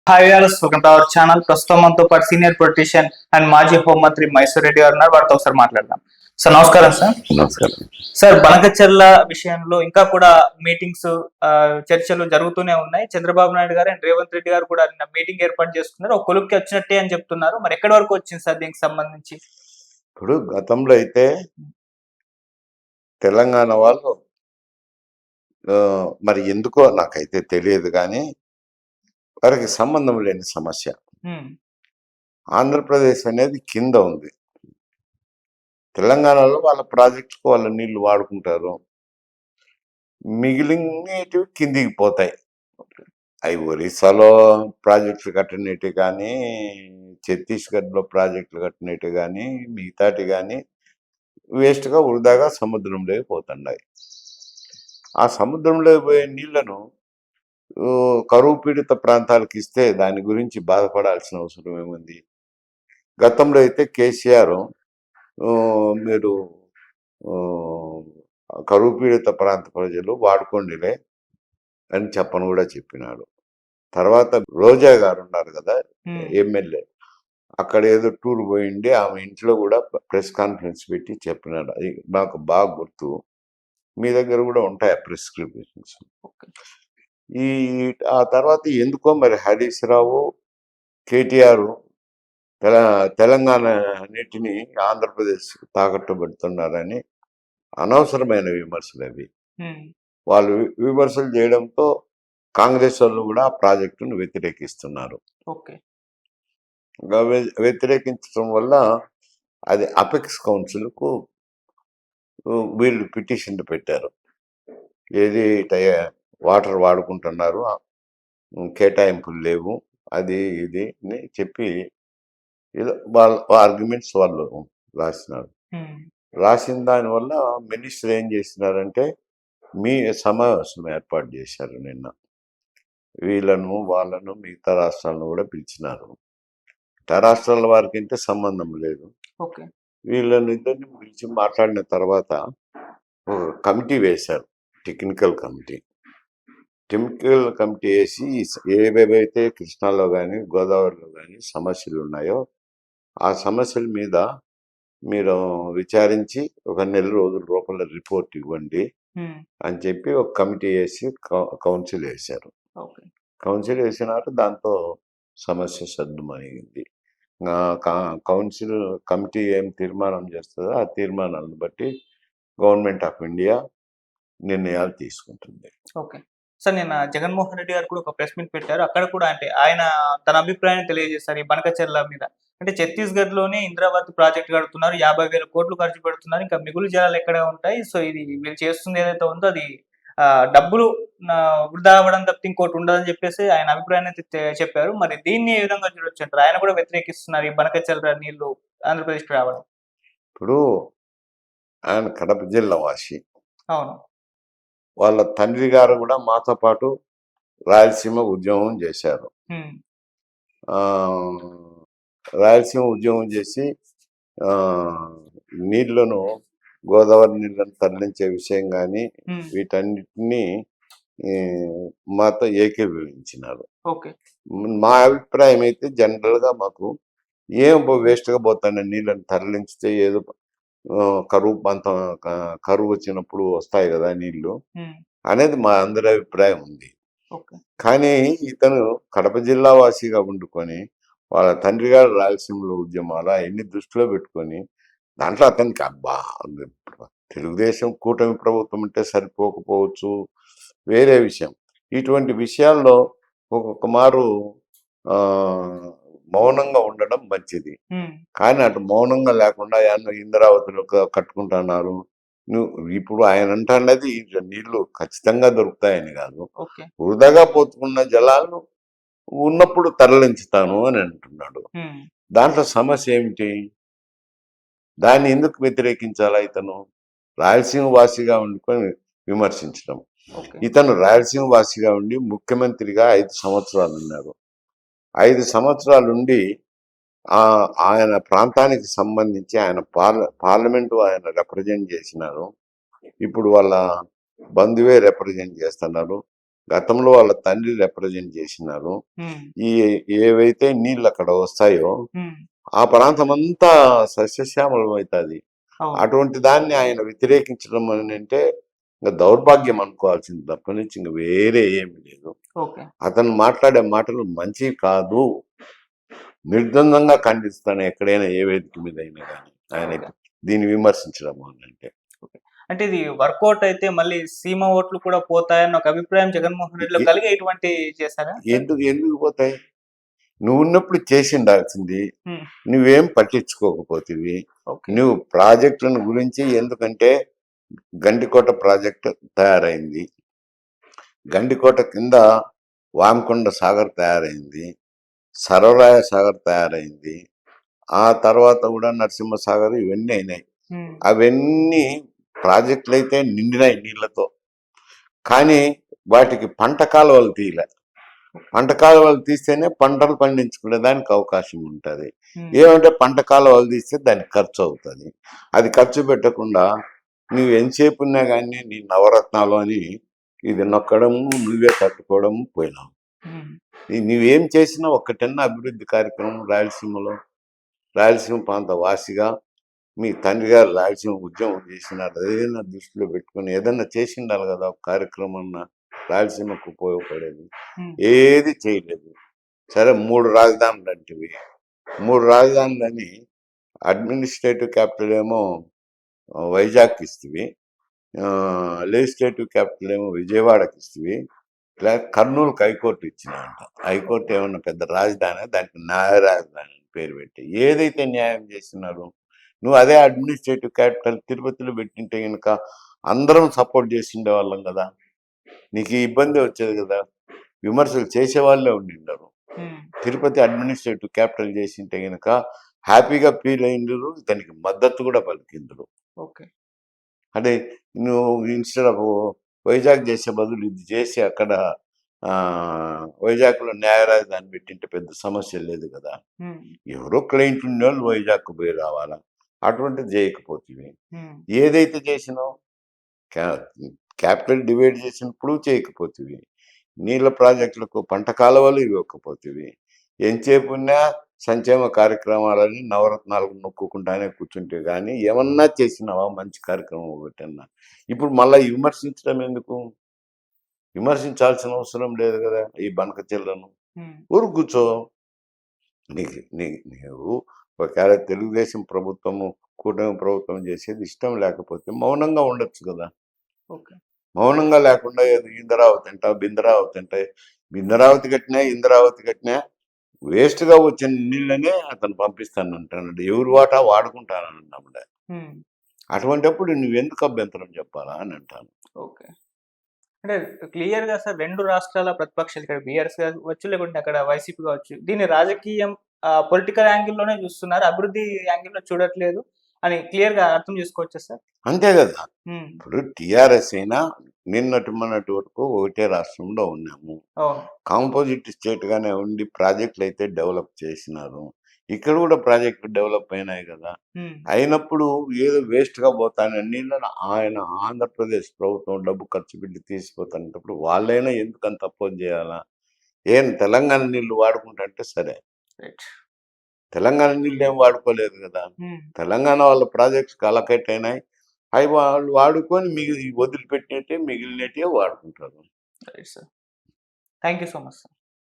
Hi viewers, welcome to our channel. ప్రస్తుతం మనతో పాటు సీనియర్ పొలిటీషియన్ అండ్ మాజీ హోంమంత్రి మైసూర్ రెడ్డి గారు ఉన్నారు. వారితో ఒకసారి మాట్లాడదాం. సార్ నమస్కారం. సార్ నమస్కారం. సార్, బనకచెర్ల విషయంలో ఇంకా కూడా మీటింగ్స్, చర్చలు జరుగుతూనే ఉన్నాయి. చంద్రబాబు నాయుడు గారు అండ్ రేవంత్ రెడ్డి గారు కూడా నిన్న మీటింగ్ ఏర్పాటు చేసుకున్నారు. ఒక కొలుక్కి వచ్చినట్టే అని చెప్తున్నారు. మరి ఎక్కడి వరకు వచ్చింది సార్ దీనికి సంబంధించి? ఇప్పుడు గతంలో అయితే తెలంగాణ వాళ్ళు మరి ఎందుకో నాకైతే తెలియదు, కానీ వారికి సంబంధం లేని సమస్య. ఆంధ్రప్రదేశ్ అనేది కింద ఉంది. తెలంగాణలో వాళ్ళ ప్రాజెక్టుకు వాళ్ళ నీళ్లు వాడుకుంటారు, మిగిలినవి కిందికి పోతాయి. అవి ఒరిస్సాలో ప్రాజెక్టులు కట్టినట్టు కానీ, ఛత్తీస్గఢ్లో ప్రాజెక్టులు కట్టినట్టు కానీ, మిగతాటి కానీ వేస్ట్గా వృధాగా సముద్రంలోకి పోతున్నాయి. ఆ సముద్రంలో పోయే నీళ్లను కరువు పీడిత ప్రాంతాలకు ఇస్తే దాని గురించి బాధపడాల్సిన అవసరం ఏముంది? గతంలో అయితే కేసీఆర్ మీరు కరువు పీడిత ప్రాంత ప్రజలు వాడుకోండిలే అని చెప్పను కూడా చెప్పినాడు. తర్వాత రోజా గారు ఉన్నారు కదా ఎమ్మెల్యే, అక్కడ ఏదో టూర్ పోయిండి, ఆమె ఇంట్లో కూడా ప్రెస్ కాన్ఫరెన్స్ పెట్టి చెప్పినాడు. అది నాకు బాగా గుర్తు. మీ దగ్గర కూడా ఉంటాయి ఆ ప్రిస్క్రిప్షన్స్. ఆ తర్వాత ఎందుకో మరి హరీష్ రావు, కేటీఆర్ తెలంగాణ అన్నిటినీ ఆంధ్రప్రదేశ్ తాకట్టు పెడుతున్నారని అనవసరమైన విమర్శలు అవి. వాళ్ళు విమర్శలు చేయడంతో కాంగ్రెస్ వాళ్ళు కూడా ఆ ప్రాజెక్టును వ్యతిరేకిస్తున్నారు. వ్యతిరేకించడం వల్ల అది అపెక్స్ కౌన్సిల్కు వీళ్ళు పిటిషన్లు పెట్టారు. ఏది వాటర్ వాడుకుంటున్నారు, కేటాయింపులు లేవు, అది ఇది అని చెప్పి వాళ్ళ ఆర్గ్యుమెంట్స్ వాళ్ళు రాసినారు. రాసిన దానివల్ల మినిస్టర్ ఏం చేసినారంటే మీ సమావేశం ఏర్పాటు చేశారు నిన్న. వీళ్ళను వాళ్ళను మిగతా రాష్ట్రాలను కూడా పిలిచినారు. ఇతర రాష్ట్రాల వారికి అయితే సంబంధం లేదు. వీళ్ళని ఇద్దరిని పిలిచి మాట్లాడిన తర్వాత ఒక కమిటీ వేశారు, టెక్నికల్ కమిటీ వేసి ఏవేవైతే కృష్ణాలో కానీ గోదావరిలో కానీ సమస్యలు ఉన్నాయో ఆ సమస్యల మీద మీరు విచారించి ఒక నెల రోజుల లోపల రిపోర్ట్ ఇవ్వండి అని చెప్పి ఒక కమిటీ వేసి కౌన్సిల్ వేశారు. కౌన్సిల్ వేసినారు, దాంతో సమస్య సద్దుమణిగింది. కౌన్సిల్ కమిటీ ఏం తీర్మానం చేస్తుందో ఆ తీర్మానాలను బట్టి గవర్నమెంట్ ఆఫ్ ఇండియా నిర్ణయాలు తీసుకుంటుంది. సార్, నిన్న జగన్మోహన్ రెడ్డి గారు కూడా ఒక ప్రెస్ మీట్ పెట్టారు. అక్కడ కూడా అంటే ఆయన తన అభిప్రాయాన్ని తెలియజేస్తారు ఈ బనకచెర్ల మీద. అంటే ఛత్తీస్గఢ్ లోనే ఇంద్రావతి ప్రాజెక్ట్ కడుతున్నారు, 50,000 కోట్లు ఖర్చు పెడుతున్నారు, ఇంకా మిగులు జలాలు ఎక్కడ ఉంటాయి? సో ఇది వీళ్ళు చేస్తుంది ఏదైతే ఉందో అది డబ్బులు వృధా అవ్వడం తప్పితే ఇంకోటి ఉండదని చెప్పేసి ఆయన అభిప్రాయాన్ని చెప్పారు. మరి దీన్ని ఏ విధంగా చూడొచ్చు అంటారు? ఆయన కూడా వ్యతిరేకిస్తున్నారు ఈ బనకచెర్ల నీళ్లు ఆంధ్రప్రదేశ్కి రావడం. ఇప్పుడు ఆయన కడప జిల్లా వాసి. అవును. వాళ్ళ తండ్రి గారు కూడా మాతో పాటు రాయలసీమ ఉద్యమం చేశారు. రాయలసీమ ఉద్యమం చేసి నీళ్లను, గోదావరి నీళ్లను తరలించే విషయం కానీ వీటన్నిటినీ మాతో ఏకీభవించినారు. మా అభిప్రాయం అయితే జనరల్ గా మాకు ఏం వేస్ట్ గా పోతాను, నీళ్ళని తరలించితే ఏదో కరువు వచ్చినప్పుడు వస్తాయి కదా నీళ్లు అనేది మా అందరి అభిప్రాయం ఉంది. కానీ ఇతను కడప జిల్లా వాసిగా ఉండుకొని వాళ్ళ తండ్రి గారు రాయలసీమలో ఉద్యమాలు అవన్నీ దృష్టిలో పెట్టుకొని దాంట్లో అతనికి అబ్బా తెలుగుదేశం కూటమి ప్రభుత్వం అంటే సరిపోకపోవచ్చు, వేరే విషయం. ఇటువంటి విషయాల్లో ఒక్కొక్క మారు మౌనంగా ఉండడం మంచిది. కానీ అటు మౌనంగా లేకుండా ఇంద్రావతిలో కట్టుకుంటున్నారు. ఇప్పుడు ఆయన అంటున్నది నీళ్లు ఖచ్చితంగా దొరుకుతాయని కాదు, వృధాగా పోతున్న జలాలను ఉన్నప్పుడు తరలించుతాను అని అంటున్నాడు. దాంట్లో సమస్య ఏమిటి? దాన్ని ఎందుకు వ్యతిరేకించాలా? ఇతను రాయలసీమ వాసిగా ఉండుకొని విమర్శించడం. ఇతను రాయలసీమ వాసిగా ఉండి ముఖ్యమంత్రిగా 5 సంవత్సరాలు ఉన్నారు. 5 సంవత్సరాలుండి ఆయన ప్రాంతానికి సంబంధించి ఆయన పార్లమెంటు ఆయన రిప్రజెంట్ చేసినారు. ఇప్పుడు వాళ్ళ బంధువే రిప్రజెంట్ చేస్తున్నారు. గతంలో వాళ్ళ తండ్రి రిప్రజెంట్ చేసినారు. ఉమ్, ఈ ఏవైతే నీళ్ళు అక్కడ వస్తాయో ఉమ్, ఆ ప్రాంతం అంతా సస్యశ్యామలం అవుతుంది. అవును. అటువంటి దాన్ని ఆయన వ్యతిరేకించడం అని అంటే ఇంకా దౌర్భాగ్యం అనుకోవాల్సింది తప్ప నుంచి ఇంక వేరే ఏమి లేదు. ఓకే. అతను మాట్లాడే మాటలు మంచివి కాదు. నిర్ద్వందంగా ఖండిస్తాను ఎక్కడైనా ఏ వేదిక మీద అయినా కానీ ఆయన ఓకే. దీన్ని విమర్శించడం అని అంటే. ఓకే. అంటే ఇది వర్కౌట్ అయితే మళ్ళీ సీమ ఓట్లు కూడా పోతాయన్న ఒక అభిప్రాయం జగన్మోహన్ రెడ్డిలో ఎ- కలిగి ఇటువంటి చేశారా సార్? ఎందుకు పోతాయి? నువ్వు ఉన్నప్పుడు చేసి ఉండాల్సింది. ఉమ్, నువ్వేం పట్టించుకోకపోతివి. ఓకే. నువ్వు ప్రాజెక్టులను గురించి ఎందుకంటే గండికోట ప్రాజెక్టు తయారైంది. గండికోట కింద వామకొండ సాగర్ తయారైంది. సర్వరాయ సాగర్ తయారైంది. ఆ తర్వాత కూడా నరసింహ సాగర్ ఇవన్నీ అయినాయి. ఉమ్, అవన్నీ ప్రాజెక్టులు అయితే నిండినాయి నీళ్లతో. కానీ వాటికి పంట కాలువలు తీయలే. పంట కాలువలు తీస్తేనే పంటలు పండించుకునే దానికి అవకాశం ఉంటుంది. ఉమ్, ఏమంటే పంట కాలువలు తీస్తే దానికి ఖర్చు అవుతుంది. అది ఖర్చు పెట్టకుండా నువ్వు ఎంతసేపు ఉన్నా కానీ నీ నవరత్నాలు అని ఇది నొక్కడము నువ్వే తట్టుకోవడము పోయినావు. ఉమ్, నువ్వేం చేసినా ఒక్కటన్నా అభివృద్ధి కార్యక్రమం రాయలసీమలో రాయలసీమ ప్రాంత వాసిగా మీ తండ్రి గారు రాయలసీమ ఉద్యమం చేసినారు. ఏదైనా దృష్టిలో పెట్టుకొని ఏదన్నా చేసి ఉండాలి కదా ఒక కార్యక్రమం రాయలసీమకు ఉపయోగపడేది. ఉమ్, ఏది చేయలేదు. సరే 3 రాజధానులు అంటివి. 3 రాజధానులని అడ్మినిస్ట్రేటివ్ క్యాపిటల్ ఏమో వైజాగ్కి ఇస్తివి. లెజిస్లేటివ్ క్యాపిటల్ ఏమో విజయవాడకి ఇస్తివి. కర్నూలుకి హైకోర్టు ఇచ్చినాయంట. హైకోర్టు ఏమన్నా పెద్ద రాజధాని దానికి న్యాయ రాజధాని అని పేరు పెట్టి ఏదైతే న్యాయం చేస్తున్నారు. నువ్వు అదే అడ్మినిస్ట్రేటివ్ క్యాపిటల్ తిరుపతిలో పెట్టింటే కనుక అందరం సపోర్ట్ చేసి ఉండేవాళ్ళం కదా. నీకు ఈ ఇబ్బంది వచ్చేది కదా. విమర్శలు చేసేవాళ్ళే ఉండిండరు. ఉమ్, తిరుపతి అడ్మినిస్ట్రేటివ్ క్యాపిటల్ చేసింటే కనుక హ్యాపీగా ఫీల్ అయిందరు. దానికి మద్దతు కూడా పలికిందరు. ఓకే. అంటే నువ్వు ఇన్స్టెడ్ ఆఫ్ వైజాగ్ చేసే బదులు ఇది చేసి అక్కడ వైజాగ్లో న్యాయ రాజధాని పెట్టింటే పెద్ద సమస్య లేదు కదా. ఉమ్, ఎవరో క్లయింట్ ఉండేవాళ్ళు వైజాగ్కు పోయి రావాలా. అటువంటిది చేయకపోతుంది. ఉమ్, ఏదైతే చేసినావు క్యాపిటల్ డివైడ్ చేసినప్పుడు చేయకపోతుంది. నీళ్ళ ప్రాజెక్టులకు పంట కాలువలు ఇవ్వకపోతుంది. ఎంతసేపు ఉన్నా సంక్షేమ కార్యక్రమాలని నవరత్నాలకు నొక్కుంటానే కూర్చుంటే కానీ ఏమన్నా చేసినావా మంచి కార్యక్రమం ఒకటన్నా. ఇప్పుడు మళ్ళీ విమర్శించడం ఎందుకు? విమర్శించాల్సిన అవసరం లేదు కదా. ఈ బనకచెర్లను ఉమ్, ఊరు కూర్చో. నీవు ఒకవేళ తెలుగుదేశం ప్రభుత్వము కూటమి ప్రభుత్వం చేసేది ఇష్టం లేకపోతే మౌనంగా ఉండొచ్చు కదా. ఓకే. మౌనంగా లేకుండా ఏదో ఇంద్రావతి అంట బిందరావతి అంటే బిందరావతి కట్టినా ఇంద్రావతి కట్టినా వేస్ట్గా వచ్చిన నీళ్ళనే అతను పంపిస్తాను అంటాడు. ఎవరు వాటా వాడుకుంటానన్నాడు. ఉమ్, అటువంటిప్పుడు నువ్వెందుకు అభ్యంతరం చెప్పాలా అని అంటాను. ఓకే. అంటే క్లియర్‌గా సార్ 2 రాష్ట్రాల ప్రతిపక్షాలు ఇక్కడ బీఆర్ఎస్ కావచ్చు, లేకుంటే అక్కడ వైసీపీ కావచ్చు. దీన్ని రాజకీయం పొలిటికల్ యాంగిల్‌లోనే చూస్తున్నారు. అభివృద్ధి యాంగిల్‌లో చూడట్లేదు అని క్లియర్‌గా అర్థం చేసుకోవచ్చా సార్? అంతే కదా. హ్మ్. ఇప్పుడు టీఆర్ఎస్ అయినా నిన్నటి మొన్నటి వరకు ఒకటే రాష్ట్రంలో ఉన్నాము. అవును. కాంపోజిట్ స్టేట్ గానే ఉండి ప్రాజెక్టులు అయితే డెవలప్ చేసినారు. ఇక్కడ కూడా ప్రాజెక్టులు డెవలప్ అయినాయి కదా. హ్మ్. అయినప్పుడు ఏదో వేస్ట్గా పోతానే నీళ్ళను ఆయన ఆంధ్రప్రదేశ్ ప్రభుత్వం డబ్బు ఖర్చు పెట్టి తీసిపోతానేటప్పుడు వాళ్ళైనా ఎందుకు అంత అపోజ్ చేయాలా? ఏం తెలంగాణ నీళ్లు వాడుకుంటే సరే. రైట్. తెలంగాణ నీళ్ళు ఏం వాడుకోలేదు కదా. హ్మ్. తెలంగాణ వాళ్ళ ప్రాజెక్ట్స్కి అలకేట్ అయినాయి. అవి వాళ్ళు వాడుకొని వదిలిపెట్టినట్టే మిగిలినట్టే వాడుకుంటారు. Right sir. Thank you so much sir.